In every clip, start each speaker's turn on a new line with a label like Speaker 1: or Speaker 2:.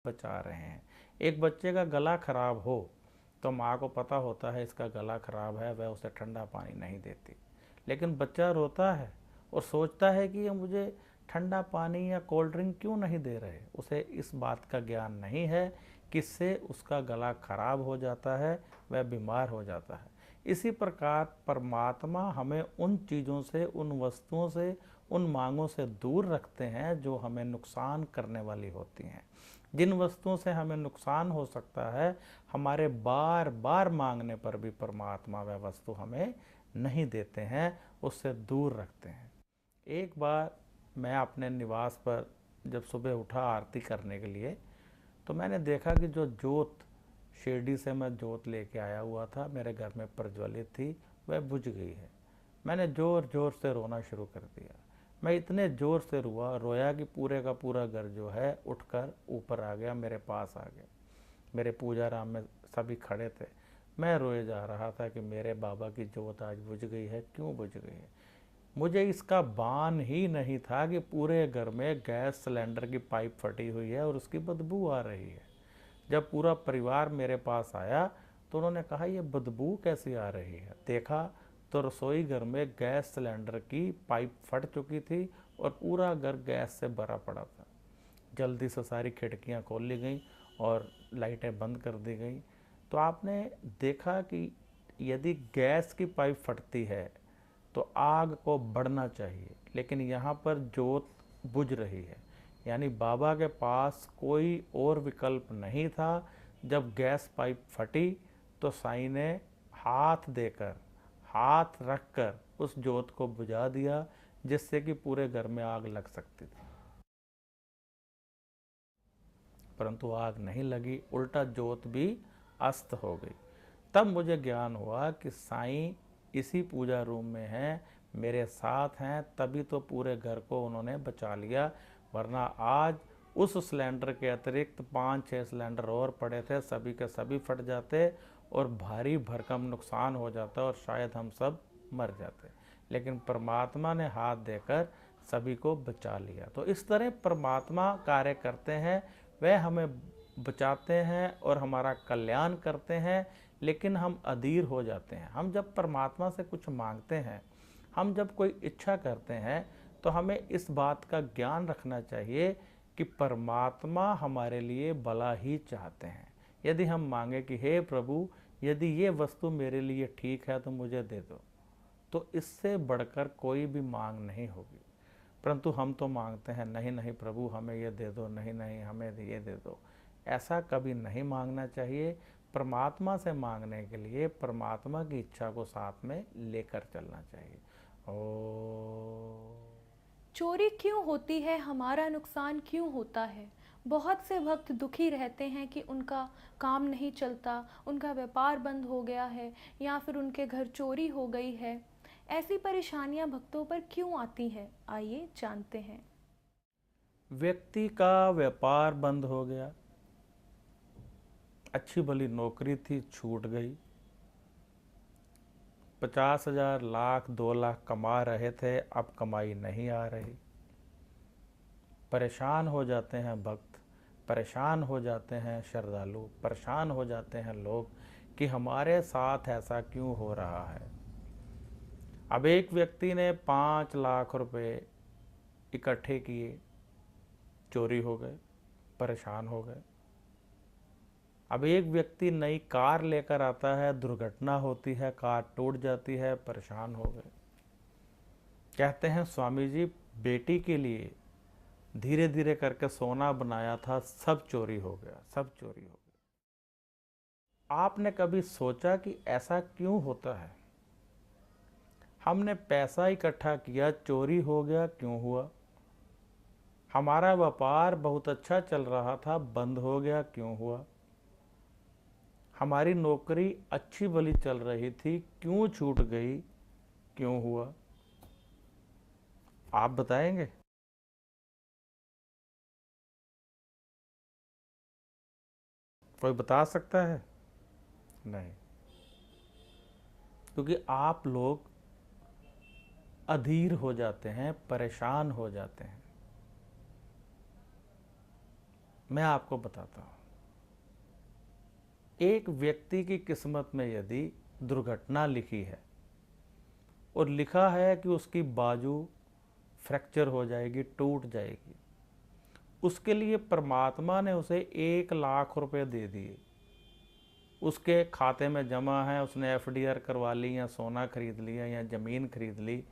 Speaker 1: बचा रहे हैं। एक बच्चे का गला खराब हो तो माँ को पता होता है इसका गला खराब है, वह उसे ठंडा पानी नहीं देती। लेकिन बच्चा रोता है और सोचता है कि ये मुझे ठंडा पानी या कोल्ड ड्रिंक क्यों नहीं दे रहे। उसे इस बात का ज्ञान नहीं है कि इससे उसका गला खराब हो जाता है, वह बीमार हो जाता है। इसी प्रकार परमात्मा हमें उन चीज़ों से, उन वस्तुओं से, उन मांगों से दूर रखते हैं जो हमें नुकसान करने वाली होती हैं। जिन वस्तुओं से हमें नुकसान हो सकता है, हमारे बार बार मांगने पर भी परमात्मा वह वस्तु हमें नहीं देते हैं, उससे दूर रखते हैं। एक बार मैं अपने निवास पर जब सुबह उठा आरती करने के लिए, तो मैंने देखा कि जो जोत शिरडी से मैं जोत लेके आया हुआ था, मेरे घर में प्रज्वलित थी, वह बुझ गई है। मैंने ज़ोर ज़ोर से रोना शुरू कर दिया। मैं इतने ज़ोर से रोया कि पूरे का पूरा घर जो है उठकर ऊपर आ गया, मेरे पास आ गया। मेरे पूजा राम में सभी खड़े थे। मैं रोए जा रहा था कि मेरे बाबा की जोत आज बुझ गई है, क्यों बुझ गई है। मुझे इसका भान ही नहीं था कि पूरे घर में गैस सिलेंडर की पाइप फटी हुई है और उसकी बदबू आ रही है। जब पूरा परिवार मेरे पास आया तो उन्होंने कहा ये बदबू कैसी आ रही है। देखा तो रसोई घर में गैस सिलेंडर की पाइप फट चुकी थी और पूरा घर गैस से भरा पड़ा था। जल्दी से सारी खिड़कियां खोल ली गई और लाइटें बंद कर दी गई। तो आपने देखा कि यदि गैस की पाइप फटती है तो आग को बढ़ना चाहिए, लेकिन यहाँ पर जोत बुझ रही है। यानी बाबा के पास कोई और विकल्प नहीं था। जब गैस पाइप फटी तो साईं ने हाथ देकर, हाथ रखकर उस जोत को बुझा दिया, जिससे कि पूरे घर में आग लग सकती थी। परंतु आग नहीं लगी, उल्टा जोत भी अस्त हो गई। तब मुझे ज्ञान हुआ कि साईं इसी पूजा रूम में हैं, मेरे साथ हैं, तभी तो पूरे घर को उन्होंने बचा लिया। वरना आज उस सिलेंडर के अतिरिक्त 5-6 सिलेंडर और पड़े थे, सभी के सभी फट जाते और भारी भरकम नुकसान हो जाता और शायद हम सब मर जाते। लेकिन परमात्मा ने हाथ देकर सभी को बचा लिया। तो इस तरह परमात्मा कार्य करते हैं, वह हमें बचाते हैं और हमारा कल्याण करते हैं। लेकिन हम अधीर हो जाते हैं। हम जब परमात्मा से कुछ मांगते हैं, हम जब कोई इच्छा करते हैं, तो हमें इस बात का ज्ञान रखना चाहिए कि परमात्मा हमारे लिए भला ही चाहते हैं। यदि हम मांगे कि हे प्रभु, यदि ये वस्तु मेरे लिए ठीक है तो मुझे दे दो, तो इससे बढ़कर कोई भी मांग नहीं होगी। परंतु हम तो मांगते हैं, नहीं नहीं प्रभु हमें ये दे दो, नहीं नहीं हमें ये दे दो। ऐसा कभी नहीं मांगना चाहिए। परमात्मा से मांगने के लिए परमात्मा की इच्छा को साथ में लेकर चलना चाहिए। ओ
Speaker 2: चोरी क्यों होती है, हमारा नुकसान क्यों होता है? बहुत से भक्त दुखी रहते हैं कि उनका काम नहीं चलता, उनका व्यापार बंद हो गया है या फिर उनके घर चोरी हो गई है। ऐसी परेशानियां भक्तों पर क्यों आती हैं? आइए जानते हैं।
Speaker 1: व्यक्ति का व्यापार बंद हो गया, अच्छी भली नौकरी थी छूट गई, 50,000, लाख, 2 लाख कमा रहे थे, अब कमाई नहीं आ रही। परेशान हो जाते हैं भक्त, परेशान हो जाते हैं श्रद्धालु, परेशान हो जाते हैं लोग कि हमारे साथ ऐसा क्यों हो रहा है। अब एक व्यक्ति ने 5 लाख रुपए इकट्ठे किए, चोरी हो गए, परेशान हो गए। अब एक व्यक्ति नई कार लेकर आता है, दुर्घटना होती है, कार टूट जाती है, परेशान हो गए। कहते हैं स्वामी जी, बेटी के लिए धीरे धीरे करके सोना बनाया था, सब चोरी हो गया, सब चोरी हो गया। आपने कभी सोचा कि ऐसा क्यों होता है? हमने पैसा इकट्ठा किया, चोरी हो गया, क्यों हुआ? हमारा व्यापार बहुत अच्छा चल रहा था, बंद हो गया, क्यों हुआ? हमारी नौकरी अच्छी भली चल रही थी, क्यों छूट गई, क्यों हुआ? आप बताएंगे? कोई बता सकता है? नहीं। क्योंकि आप लोग अधीर हो जाते हैं, परेशान हो जाते हैं। मैं आपको बताता हूँ। एक व्यक्ति की किस्मत में यदि दुर्घटना लिखी है और लिखा है कि उसकी बाजू फ्रैक्चर हो जाएगी, टूट जाएगी, उसके लिए परमात्मा ने उसे 1 लाख रुपए दे दिए, उसके खाते में जमा है, उसने एफडीआर करवा ली या सोना खरीद लिया या ज़मीन खरीद ली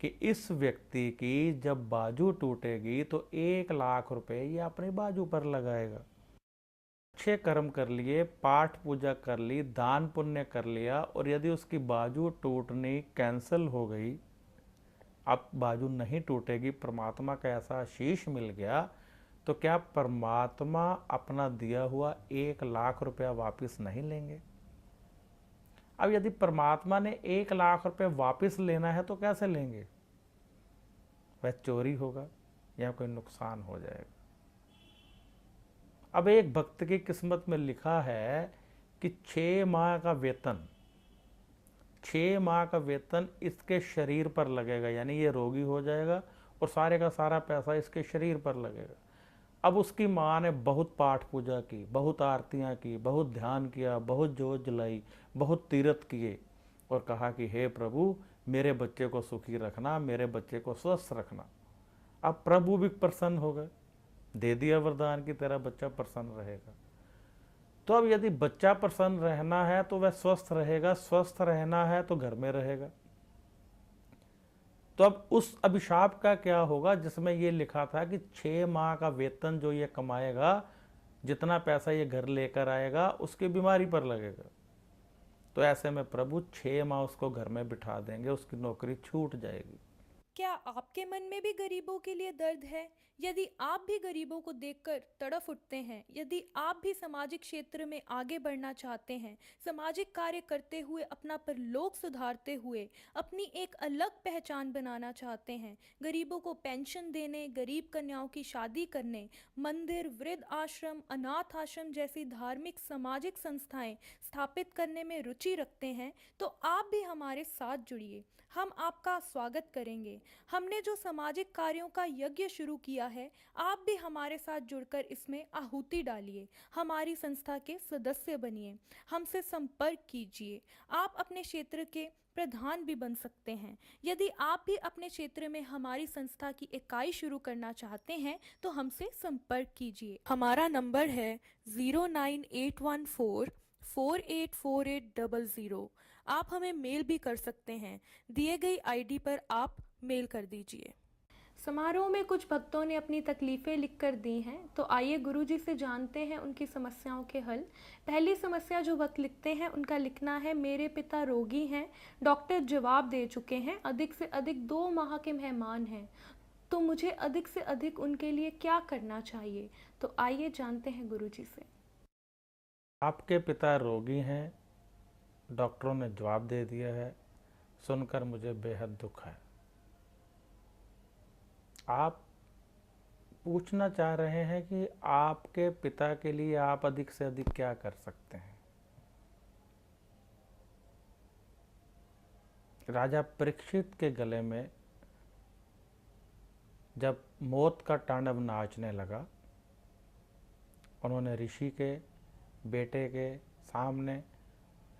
Speaker 1: कि इस व्यक्ति की जब बाजू टूटेगी तो 1 लाख रुपए ये अपनी बाजू पर लगाएगा। अच्छे कर्म कर लिए, पाठ पूजा कर ली, दान पुण्य कर लिया, और यदि उसकी बाजू टूटनी कैंसिल हो गई, अब बाजू नहीं टूटेगी, परमात्मा का ऐसा आशीष मिल गया, तो क्या परमात्मा अपना दिया हुआ 1 लाख रुपया वापस नहीं लेंगे? अब यदि परमात्मा ने 1 लाख रुपए वापस लेना है तो कैसे लेंगे? वह चोरी होगा या कोई नुकसान हो जाएगा। अब एक भक्त की किस्मत में लिखा है कि 6 माह का वेतन, 6 माह का वेतन इसके शरीर पर लगेगा, यानी ये रोगी हो जाएगा और सारे का सारा पैसा इसके शरीर पर लगेगा। अब उसकी माँ ने बहुत पाठ पूजा की, बहुत आरतियाँ की, बहुत ध्यान किया, बहुत जोत जलाई, बहुत तीर्थ किए और कहा कि हे प्रभु मेरे बच्चे को सुखी रखना, मेरे बच्चे को स्वस्थ रखना। अब प्रभु भी प्रसन्न हो गए, दे दिया वरदान की तेरा बच्चा प्रसन्न रहेगा। तो अब यदि बच्चा प्रसन्न रहना है तो वह स्वस्थ रहेगा, स्वस्थ रहना है तो घर में रहेगा। तो अब उस अभिशाप का क्या होगा जिसमें ये लिखा था कि 6 माह का वेतन जो ये कमाएगा, जितना पैसा ये घर लेकर आएगा उसकी बीमारी पर लगेगा। तो ऐसे में प्रभु 6 माह उसको घर में बिठा देंगे, उसकी नौकरी छूट जाएगी।
Speaker 2: क्या आपके मन में भी गरीबों के लिए दर्द है? यदि आप भी गरीबों को देखकर तड़फ उठते हैं, यदि आप भी सामाजिक क्षेत्र में आगे बढ़ना चाहते हैं, सामाजिक कार्य करते हुए अपना परलोक सुधारते हुए अपनी एक अलग पहचान बनाना चाहते हैं, गरीबों को पेंशन देने, गरीब कन्याओं की शादी करने, मंदिर, वृद्ध आश्रम, अनाथ आश्रम जैसी धार्मिक सामाजिक संस्थाएं स्थापित करने में रुचि रखते हैं, तो आप भी हमारे साथ जुड़िए। हम आपका स्वागत करेंगे। हमने जो सामाजिक कार्यों का यज्ञ शुरू किया है, आप भी हमारे साथ जुड़कर इसमें आहुति डालिए, हमारी संस्था के सदस्य बनिए, हमसे संपर्क कीजिए। आप अपने क्षेत्र के प्रधान भी बन सकते हैं। यदि आप भी अपने क्षेत्र में हमारी संस्था की इकाई शुरू करना चाहते हैं तो हमसे संपर्क कीजिए। हमारा नंबर है 09814484800। आप हमें मेल भी कर सकते हैं, दिए गई आईडी पर आप मेल कर दीजिए। समारोह में कुछ भक्तों ने अपनी तकलीफ़ें लिखकर दी हैं, तो आइए गुरुजी से जानते हैं उनकी समस्याओं के हल। पहली समस्या जो भक्त लिखते हैं उनका लिखना है, मेरे पिता रोगी हैं, डॉक्टर जवाब दे चुके हैं, अधिक से अधिक 2 माह के मेहमान हैं, तो मुझे अधिक से अधिक उनके लिए क्या करना चाहिए? तो आइए जानते हैं गुरुजी से।
Speaker 1: आपके पिता रोगी हैं, डॉक्टरों ने जवाब दे दिया है, सुनकर मुझे बेहद दुख है। आप पूछना चाह रहे हैं कि आपके पिता के लिए आप अधिक से अधिक क्या कर सकते हैं। राजा परीक्षित के गले में जब मौत का तांडव नाचने लगा, उन्होंने ऋषि के बेटे के सामने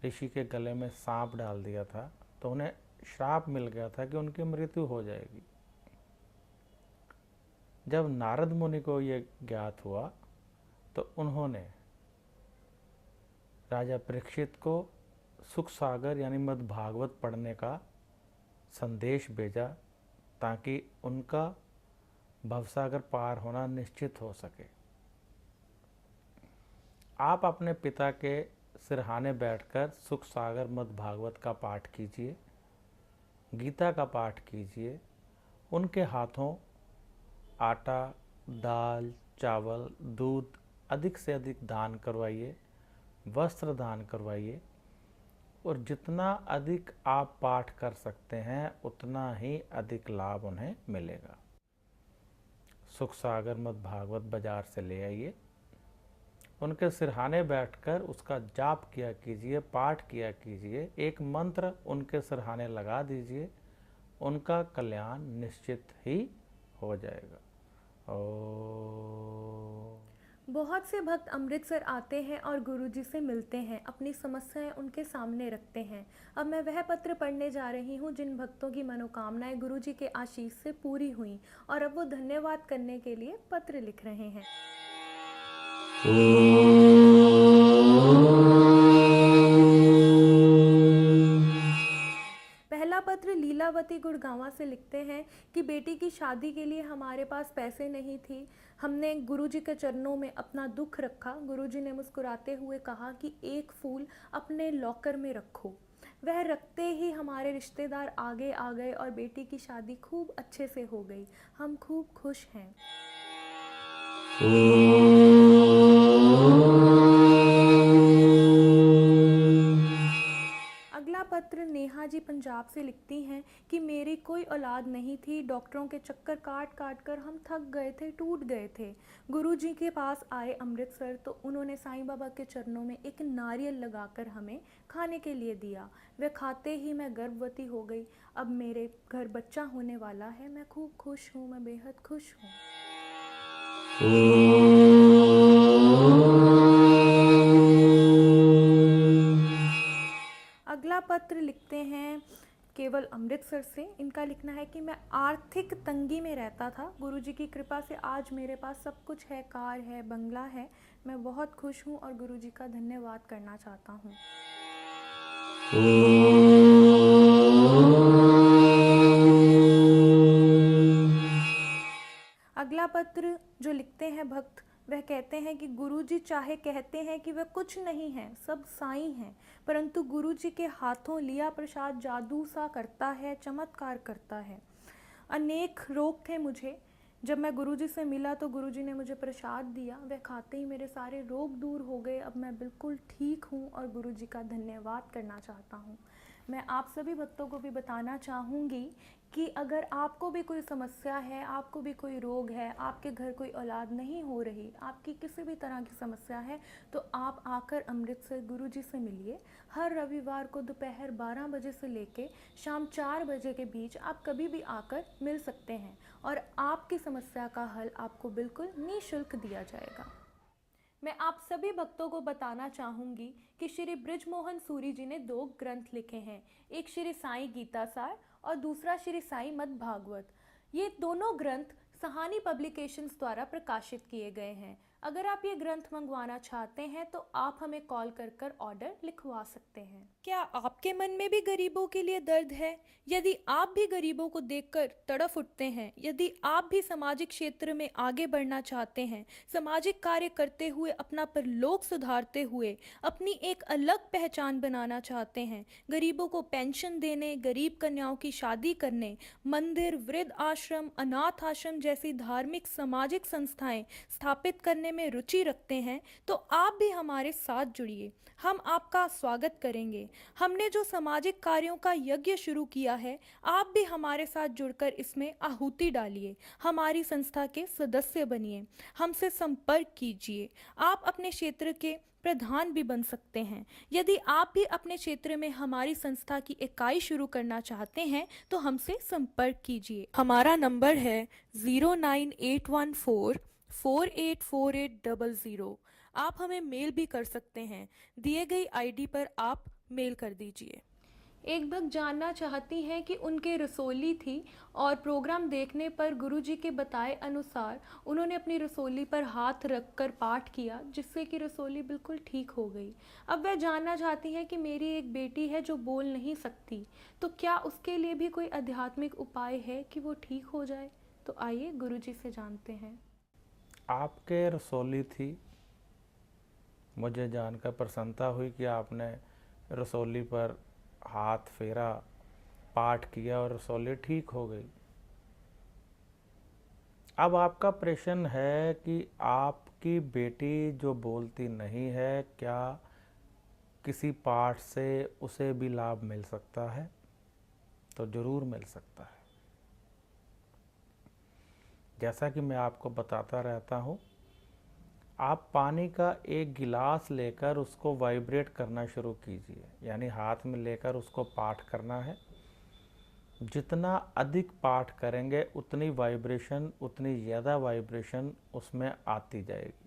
Speaker 1: ऋषि के गले में सांप डाल दिया था, तो उन्हें श्राप मिल गया था कि उनकी मृत्यु हो जाएगी। जब नारद मुनि को ये ज्ञात हुआ तो उन्होंने राजा परीक्षित को सुख सागर यानी मद् भागवत पढ़ने का संदेश भेजा ताकि उनका भवसागर पार होना निश्चित हो सके। आप अपने पिता के सिरहाने बैठकर सुख सागर मद् भागवत का पाठ कीजिए, गीता का पाठ कीजिए, उनके हाथों आटा, दाल, चावल, दूध अधिक से अधिक दान करवाइए, वस्त्र दान करवाइए, और जितना अधिक आप पाठ कर सकते हैं उतना ही अधिक लाभ उन्हें मिलेगा। सुख सागर मद् भागवत बाजार से ले आइए, उनके सिरहाने बैठकर उसका जाप किया कीजिए, पाठ किया कीजिए, एक मंत्र उनके सिरहाने लगा दीजिए, उनका कल्याण निश्चित ही हो जाएगा।
Speaker 2: बहुत से भक्त अमृतसर आते हैं और गुरुजी से मिलते हैं, अपनी समस्याएं उनके सामने रखते हैं। अब मैं वह पत्र पढ़ने जा रही हूँ जिन भक्तों की मनोकामनाएं गुरुजी के आशीष से पूरी हुई और अब वो धन्यवाद करने के लिए पत्र लिख रहे हैं। पहला पत्र लीलावती गुड़गांवा से लिखते हैं कि बेटी की शादी के लिए हमारे पास पैसे नहीं थी। हमने गुरुजी के चरणों में अपना दुख रखा। गुरुजी ने मुस्कुराते हुए कहा कि एक फूल अपने लॉकर में रखो। वह रखते ही हमारे रिश्तेदार आगे आ गए और बेटी की शादी खूब अच्छे से हो गई। हम खूब खुश हैं। अगला पत्र नेहा जी पंजाब से लिखती हैं कि मेरी कोई औलाद नहीं थी। डॉक्टरों के चक्कर काट काट कर हम थक गए थे, टूट गए थे। गुरुजी के पास आए अमृतसर तो उन्होंने साईं बाबा के चरणों में एक नारियल लगाकर हमें खाने के लिए दिया। वह खाते ही मैं गर्भवती हो गई। अब मेरे घर बच्चा होने वाला है। मैं खूब खुश हूँ, मैं बेहद खुश हूँ। अगला पत्र लिखते हैं केवल अमृतसर से। इनका लिखना है कि मैं आर्थिक तंगी में रहता था। गुरुजी की कृपा से आज मेरे पास सब कुछ है, कार है, बंगला है। मैं बहुत खुश हूँ और गुरुजी का धन्यवाद करना चाहता हूँ। अगला पत्र जो लिखते हैं भक्त, वह कहते हैं कि गुरुजी चाहे कहते हैं कि वह कुछ नहीं है, सब साईं हैं, परंतु गुरुजी के हाथों लिया प्रसाद जादू सा करता है, चमत्कार करता है। अनेक रोग थे मुझे। जब मैं गुरुजी से मिला तो गुरुजी ने मुझे प्रसाद दिया। वह खाते ही मेरे सारे रोग दूर हो गए। अब मैं बिल्कुल ठीक हूँ और गुरुजी का धन्यवाद करना चाहता हूँ। मैं आप सभी भक्तों को भी बताना चाहूँगी कि अगर आपको भी कोई समस्या है, आपको भी कोई रोग है, आपके घर कोई औलाद नहीं हो रही, आपकी किसी भी तरह की समस्या है, तो आप आकर अमृतसर गुरुजी से मिलिए। हर रविवार को दोपहर 12 बजे से लेके शाम 4 बजे के बीच आप कभी भी आकर मिल सकते हैं और आपकी समस्या का हल आपको बिल्कुल निःशुल्क दिया जाएगा। मैं आप सभी भक्तों को बताना चाहूँगी कि श्री बृजमोहन सूरी जी ने 2 ग्रंथ लिखे हैं, एक श्री साईं गीता सार और दूसरा श्री साईं मद् भागवत। ये दोनों ग्रंथ सहानी पब्लिकेशंस द्वारा प्रकाशित किए गए हैं। अगर आप ये ग्रंथ मंगवाना चाहते हैं तो आप हमें कॉल कर ऑर्डर लिखवा सकते हैं। क्या आपके मन में भी गरीबों के लिए दर्द है? यदि आप भी गरीबों को देखकर तड़फ उठते हैं, यदि आप भी सामाजिक क्षेत्र में आगे बढ़ना चाहते हैं, सामाजिक कार्य करते हुए अपना परलोक सुधारते हुए अपनी एक अलग पहचान बनाना चाहते हैं, गरीबों को पेंशन देने, गरीब कन्याओं की शादी करने, मंदिर, वृद्ध आश्रम, अनाथ आश्रम जैसी धार्मिक सामाजिक संस्थाएं स्थापित करने में रुचि रखते हैं, तो आप भी हमारे साथ जुड़िए। हम आपका स्वागत करेंगे। हमने जो सामाजिक कार्यों का यज्ञ शुरू किया है, आप भी हमारे साथ जुड़कर इसमें आहुति डालिए। हमारी संस्था के सदस्य बनिए, हमसे संपर्क कीजिए। आप अपने क्षेत्र के प्रधान भी बन सकते हैं। यदि आप भी अपने क्षेत्र में हमारी संस्था की इकाई शुरू करना चाहते हैं तो हमसे संपर्क कीजिए। हमारा नंबर है 09814484800। आप हमें मेल भी कर सकते हैं। दिए गई आईडी पर आप मेल कर दीजिए। एक भक्त जानना चाहती हैं कि उनके रसोली थी और प्रोग्राम देखने पर गुरुजी के बताए अनुसार उन्होंने अपनी रसोली पर हाथ रखकर पाठ किया, जिससे कि रसोली बिल्कुल ठीक हो गई। अब वह जानना चाहती हैं कि मेरी एक बेटी है जो बोल नहीं सकती, तो क्या उसके लिए भी कोई आध्यात्मिक उपाय है कि वो ठीक हो जाए? तो आइए गुरुजी से जानते हैं।
Speaker 1: आपके रसोली थी, मुझे जानकर प्रसन्नता हुई कि आपने रसोली पर हाथ फेरा, पाठ किया और रसोली ठीक हो गई। अब आपका प्रश्न है कि आपकी बेटी जो बोलती नहीं है, क्या किसी पाठ से उसे भी लाभ मिल सकता है? तो ज़रूर मिल सकता है। जैसा कि मैं आपको बताता रहता हूँ, आप पानी का एक गिलास लेकर उसको वाइब्रेट करना शुरू कीजिए, यानी हाथ में लेकर उसको पाठ करना है। जितना अधिक पाठ करेंगे उतनी वाइब्रेशन, उतनी ज़्यादा वाइब्रेशन उसमें आती जाएगी।